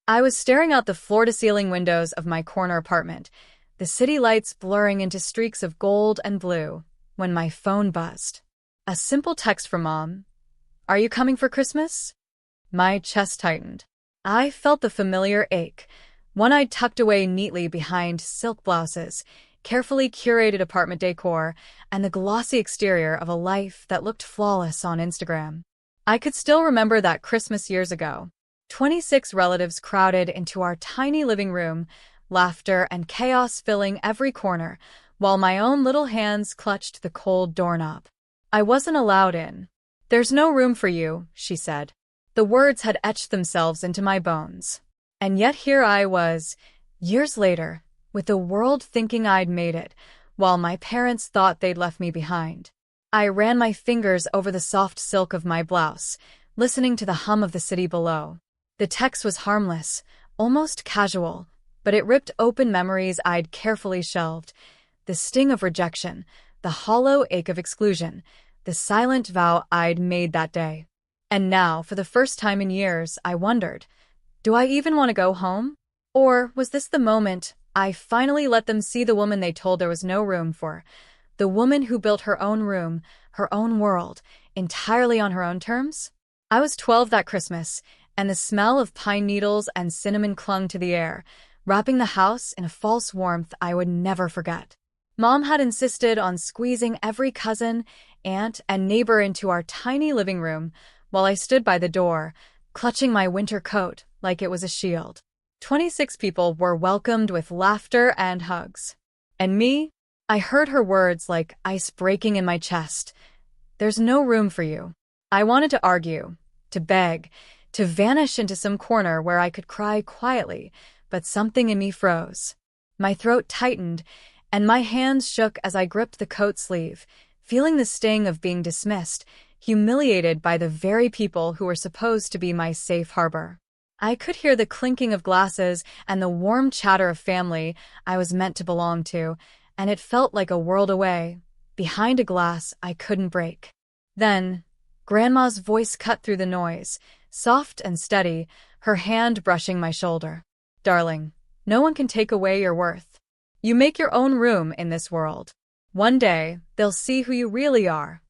I was staring out the floor-to-ceiling windows of my corner apartment, the city lights blurring into streaks of gold and blue, when my phone buzzed. A simple text from Mom. "Are you coming for Christmas?" My chest tightened. I felt the familiar ache, one I'd tucked away neatly behind silk blouses, carefully curated apartment decor, and the glossy exterior of a life that looked flawless on Instagram. I could still remember that Christmas years ago. 26 relatives crowded into our tiny living room, laughter and chaos filling every corner, while my own little hands clutched the cold doorknob. I wasn't allowed in. "There's no room for you," she said. The words had etched themselves into my bones. And yet here I was, years later, with the world thinking I'd made it, while my parents thought they'd left me behind. I ran my fingers over the soft silk of my blouse, listening to the hum of the city below. The text was harmless, almost casual, but it ripped open memories I'd carefully shelved. The sting of rejection, the hollow ache of exclusion, the silent vow I'd made that day. And now, for the first time in years, I wondered, do I even want to go home? Or was this the moment I finally let them see the woman they told there was no room for? The woman who built her own room, her own world, entirely on her own terms? I was 12 that Christmas, and the smell of pine needles and cinnamon clung to the air, wrapping the house in a false warmth I would never forget. Mom had insisted on squeezing every cousin, aunt, and neighbor into our tiny living room, while I stood by the door, clutching my winter coat like it was a shield. 26 people were welcomed with laughter and hugs. And me? I heard her words like ice breaking in my chest. "There's no room for you." I wanted to argue, to beg, to vanish into some corner where I could cry quietly, but something in me froze. My throat tightened, and my hands shook as I gripped the coat sleeve, feeling the sting of being dismissed, humiliated by the very people who were supposed to be my safe harbor. I could hear the clinking of glasses and the warm chatter of family I was meant to belong to, and it felt like a world away, behind a glass I couldn't break. Then, Grandma's voice cut through the noise, soft and steady, her hand brushing my shoulder. "Darling, no one can take away your worth. You make your own room in this world. One day, they'll see who you really are."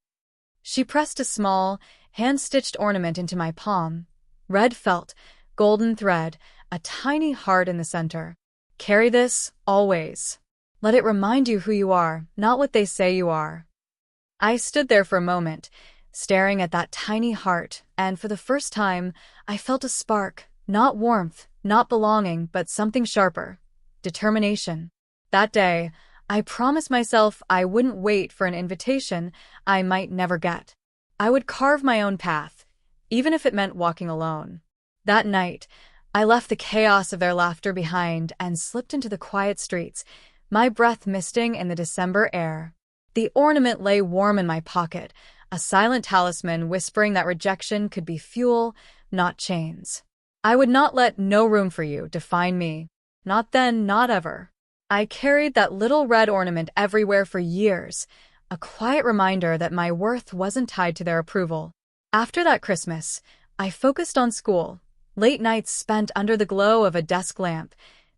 She pressed a small, hand-stitched ornament into my palm. Red felt, golden thread, a tiny heart in the center. "Carry this, always. Let it remind you who you are, not what they say you are." I stood there for a moment, staring at that tiny heart, and for the first time, I felt a spark, not warmth, not belonging, but something sharper. Determination. That day, I promised myself I wouldn't wait for an invitation I might never get. I would carve my own path, even if it meant walking alone. That night, I left the chaos of their laughter behind and slipped into the quiet streets, my breath misting in the December air. The ornament lay warm in my pocket, a silent talisman whispering that rejection could be fuel, not chains. I would not let "no room for you" define me. Not then, not ever. I carried that little red ornament everywhere for years, a quiet reminder that my worth wasn't tied to their approval. After that Christmas, I focused on school, late nights spent under the glow of a desk lamp,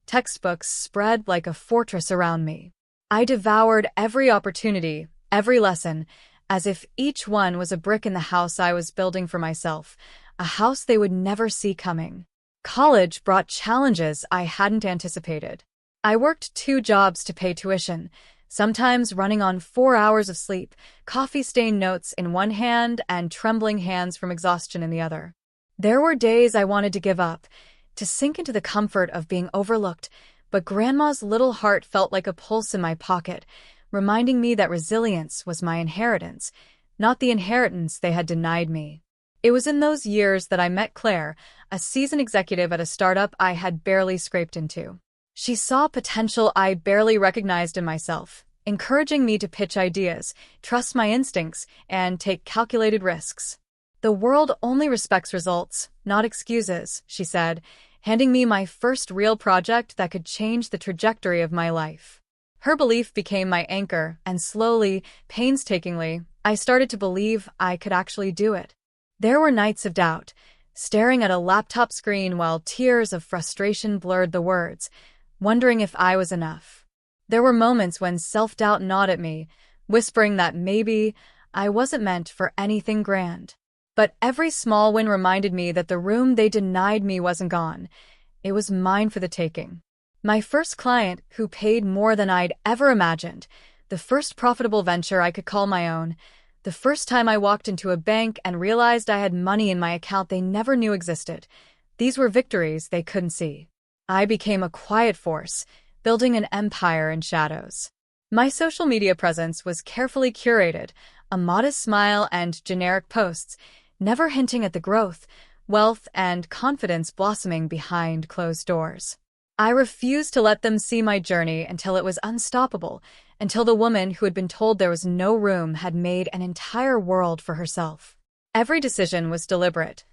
textbooks spread like a fortress around me. I devoured every opportunity, every lesson, as if each one was a brick in the house I was building for myself, a house they would never see coming. College brought challenges I hadn't anticipated. I worked 2 jobs to pay tuition, sometimes running on 4 hours of sleep, coffee-stained notes in one hand and trembling hands from exhaustion in the other. There were days I wanted to give up, to sink into the comfort of being overlooked, but Grandma's little heart felt like a pulse in my pocket, reminding me that resilience was my inheritance, not the inheritance they had denied me. It was in those years that I met Claire, a seasoned executive at a startup I had barely scraped into. She saw potential I barely recognized in myself, encouraging me to pitch ideas, trust my instincts, and take calculated risks. "The world only respects results, not excuses," she said, handing me my first real project that could change the trajectory of my life. Her belief became my anchor, and slowly, painstakingly, I started to believe I could actually do it. There were nights of doubt, staring at a laptop screen while tears of frustration blurred the words, wondering if I was enough. There were moments when self-doubt gnawed at me, whispering that maybe I wasn't meant for anything grand. But every small win reminded me that the room they denied me wasn't gone. It was mine for the taking. My first client, who paid more than I'd ever imagined, the first profitable venture I could call my own, the first time I walked into a bank and realized I had money in my account they never knew existed. These were victories they couldn't see. I became a quiet force, building an empire in shadows. My social media presence was carefully curated, a modest smile and generic posts, never hinting at the growth, wealth, and confidence blossoming behind closed doors. I refused to let them see my journey until it was unstoppable, until the woman who had been told there was no room had made an entire world for herself. Every decision was deliberate.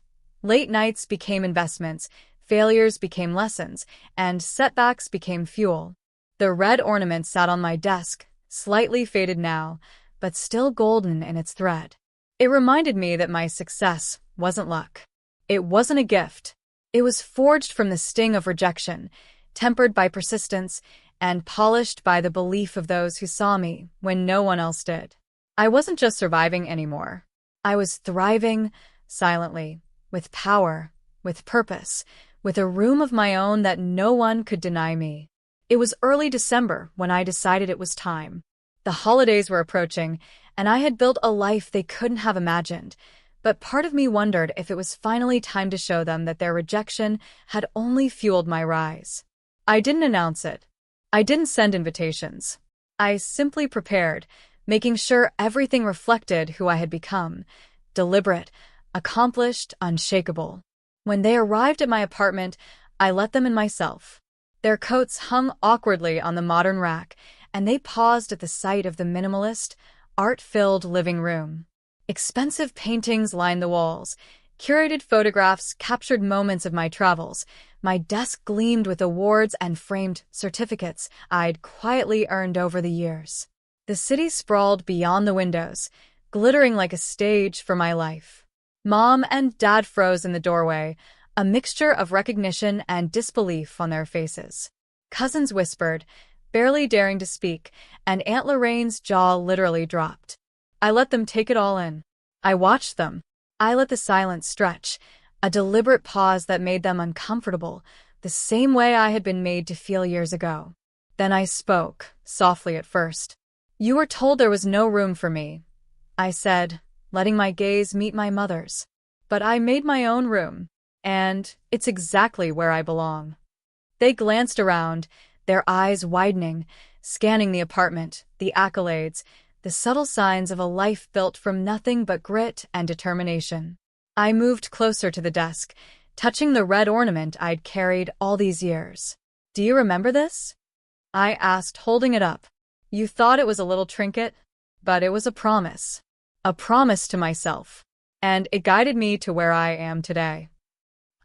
Late nights became investments, failures became lessons, and setbacks became fuel. The red ornament sat on my desk, slightly faded now, but still golden in its thread. It reminded me that my success wasn't luck. It wasn't a gift. It was forged from the sting of rejection, tempered by persistence, and polished by the belief of those who saw me when no one else did. I wasn't just surviving anymore. I was thriving silently, with power, with purpose, with a room of my own that no one could deny me. It was early December when I decided it was time. The holidays were approaching, and I had built a life they couldn't have imagined, but part of me wondered if it was finally time to show them that their rejection had only fueled my rise. I didn't announce it. I didn't send invitations. I simply prepared, making sure everything reflected who I had become, deliberate, accomplished, unshakable. When they arrived at my apartment, I let them in myself. Their coats hung awkwardly on the modern rack, and they paused at the sight of the minimalist, art-filled living room. Expensive paintings lined the walls. Curated photographs captured moments of my travels. My desk gleamed with awards and framed certificates I'd quietly earned over the years. The city sprawled beyond the windows, glittering like a stage for my life. Mom and Dad froze in the doorway, a mixture of recognition and disbelief on their faces. Cousins whispered, barely daring to speak, and Aunt Lorraine's jaw literally dropped. I let them take it all in. I watched them. I let the silence stretch, a deliberate pause that made them uncomfortable, the same way I had been made to feel years ago. Then I spoke, softly at first. "You were told there was no room for me," I said, letting my gaze meet my mother's. "But I made my own room, and it's exactly where I belong." They glanced around, their eyes widening, scanning the apartment, the accolades, the subtle signs of a life built from nothing but grit and determination. I moved closer to the desk, touching the red ornament I'd carried all these years. "Do you remember this?" I asked, holding it up. "You thought it was a little trinket, but it was a promise to myself, and it guided me to where I am today."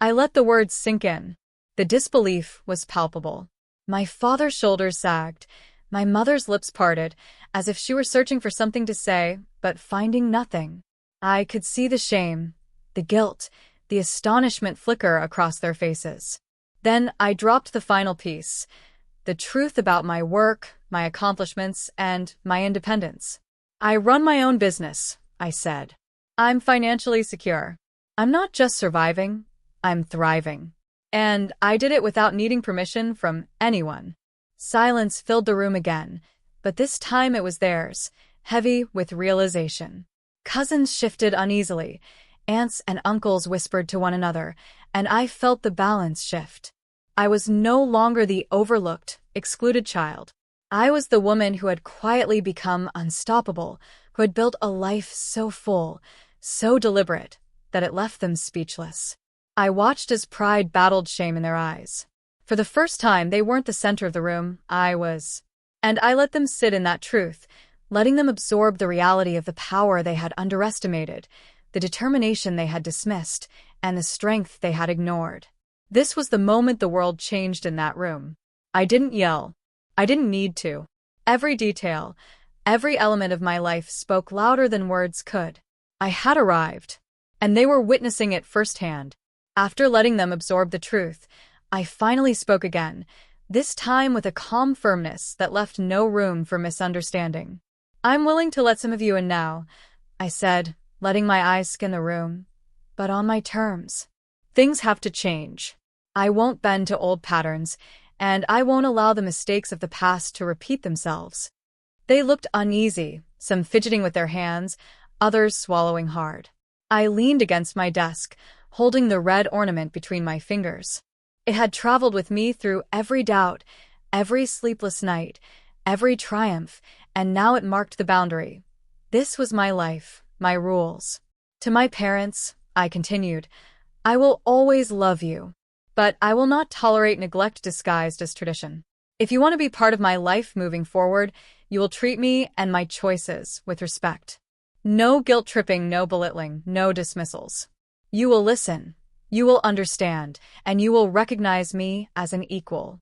I let the words sink in. The disbelief was palpable. My father's shoulders sagged, my mother's lips parted, as if she were searching for something to say, but finding nothing. I could see the shame, the guilt, the astonishment flicker across their faces. Then I dropped the final piece, the truth about my work, my accomplishments, and my independence. "I run my own business," I said. "I'm financially secure. I'm not just surviving, I'm thriving. And I did it without needing permission from anyone." Silence filled the room again, but this time it was theirs, heavy with realization. Cousins shifted uneasily, aunts and uncles whispered to one another, and I felt the balance shift. I was no longer the overlooked, excluded child. I was the woman who had quietly become unstoppable, who had built a life so full, so deliberate, that it left them speechless. I watched as pride battled shame in their eyes. For the first time, they weren't the center of the room, I was. And I let them sit in that truth, letting them absorb the reality of the power they had underestimated, the determination they had dismissed, and the strength they had ignored. This was the moment the world changed in that room. I didn't yell. I didn't need to. Every detail, every element of my life spoke louder than words could. I had arrived, and they were witnessing it firsthand. After letting them absorb the truth, I finally spoke again, this time with a calm firmness that left no room for misunderstanding. "I'm willing to let some of you in now," I said, letting my eyes scan the room, "but on my terms. Things have to change. I won't bend to old patterns, and I won't allow the mistakes of the past to repeat themselves." They looked uneasy, some fidgeting with their hands, others swallowing hard. I leaned against my desk, holding the red ornament between my fingers. It had traveled with me through every doubt, every sleepless night, every triumph, and now it marked the boundary. This was my life, my rules. "To my parents," I continued, "I will always love you, but I will not tolerate neglect disguised as tradition. If you want to be part of my life moving forward, you will treat me and my choices with respect. No guilt-tripping, no belittling, no dismissals. You will listen, you will understand, and you will recognize me as an equal."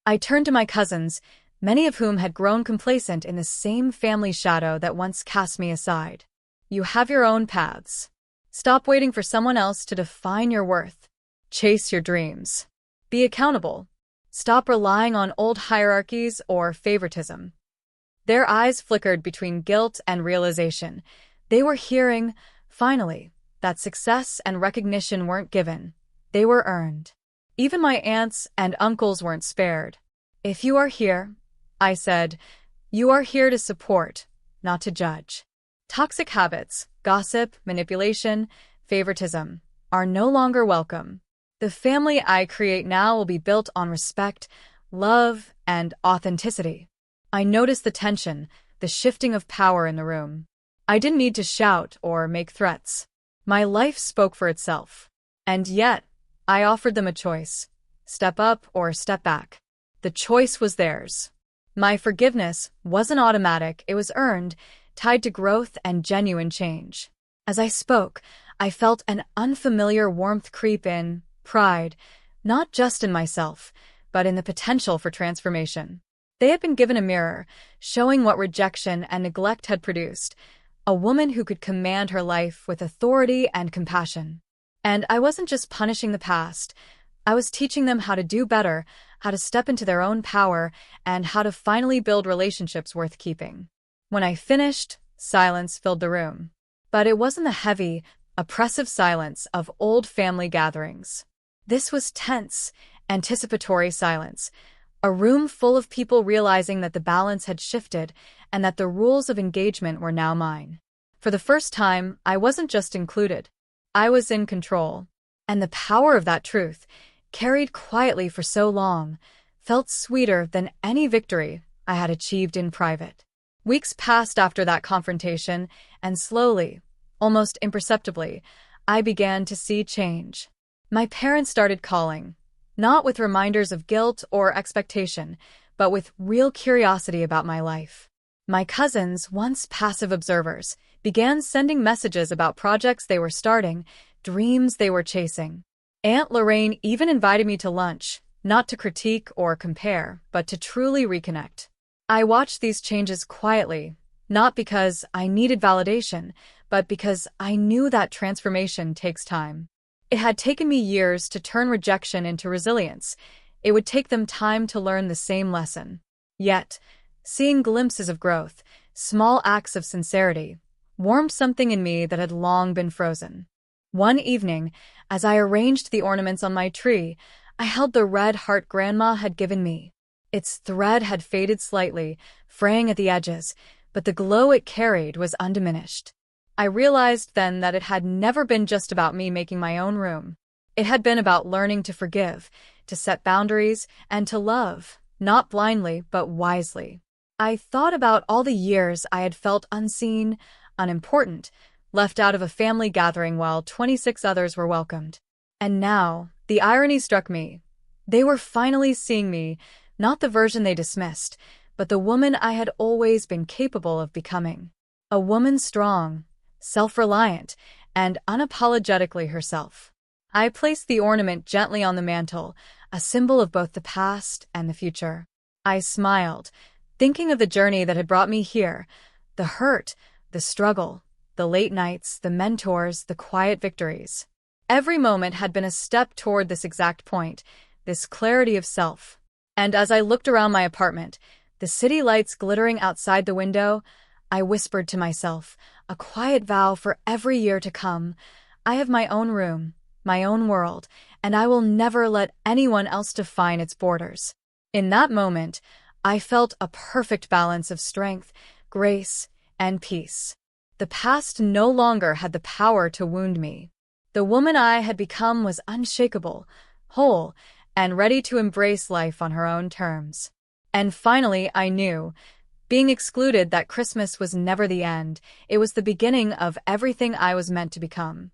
I turned to my cousins, many of whom had grown complacent in the same family shadow that once cast me aside. "You have your own paths. Stop waiting for someone else to define your worth. Chase your dreams. Be accountable. Stop relying on old hierarchies or favoritism." Their eyes flickered between guilt and realization. They were hearing, finally, that success and recognition weren't given, they were earned. Even my aunts and uncles weren't spared. "If you are here," I said, "you are here to support, not to judge. Toxic habits, gossip, manipulation, favoritism, are no longer welcome. The family I create now will be built on respect, love, and authenticity." I noticed the tension, the shifting of power in the room. I didn't need to shout or make threats. My life spoke for itself. And yet, I offered them a choice: step up or step back. The choice was theirs. My forgiveness wasn't automatic, it was earned, tied to growth and genuine change. As I spoke, I felt an unfamiliar warmth creep in, pride, not just in myself, but in the potential for transformation. They had been given a mirror, showing what rejection and neglect had produced, a woman who could command her life with authority and compassion. And I wasn't just punishing the past, I was teaching them how to do better, how to step into their own power, and how to finally build relationships worth keeping. When I finished, silence filled the room. But it wasn't the heavy, oppressive silence of old family gatherings. This was tense, anticipatory silence, a room full of people realizing that the balance had shifted and that the rules of engagement were now mine. For the first time, I wasn't just included. I was in control. And the power of that truth, carried quietly for so long, felt sweeter than any victory I had achieved in private. Weeks passed after that confrontation, and slowly, almost imperceptibly, I began to see change. My parents started calling, not with reminders of guilt or expectation, but with real curiosity about my life. My cousins, once passive observers, began sending messages about projects they were starting, dreams they were chasing. Aunt Lorraine even invited me to lunch, not to critique or compare, but to truly reconnect. I watched these changes quietly, not because I needed validation, but because I knew that transformation takes time. It had taken me years to turn rejection into resilience. It would take them time to learn the same lesson. Yet, seeing glimpses of growth, small acts of sincerity, warmed something in me that had long been frozen. One evening, as I arranged the ornaments on my tree, I held the red heart Grandma had given me. Its thread had faded slightly, fraying at the edges, but the glow it carried was undiminished. I realized then that it had never been just about me making my own room. It had been about learning to forgive, to set boundaries, and to love, not blindly, but wisely. I thought about all the years I had felt unseen, unimportant, left out of a family gathering while 26 others were welcomed. And now, the irony struck me. They were finally seeing me, not the version they dismissed, but the woman I had always been capable of becoming. A woman strong, self-reliant, and unapologetically herself. I placed the ornament gently on the mantel, a symbol of both the past and the future. I smiled, thinking of the journey that had brought me here, the hurt, the struggle, the late nights, the mentors, the quiet victories. Every moment had been a step toward this exact point, this clarity of self. And as I looked around my apartment, the city lights glittering outside the window, I whispered to myself, a quiet vow for every year to come. I have my own room, my own world, and I will never let anyone else define its borders. In that moment, I felt a perfect balance of strength, grace, and peace. The past no longer had the power to wound me. The woman I had become was unshakable, whole, and ready to embrace life on her own terms. And finally, I knew, being excluded, that Christmas was never the end. It was the beginning of everything I was meant to become.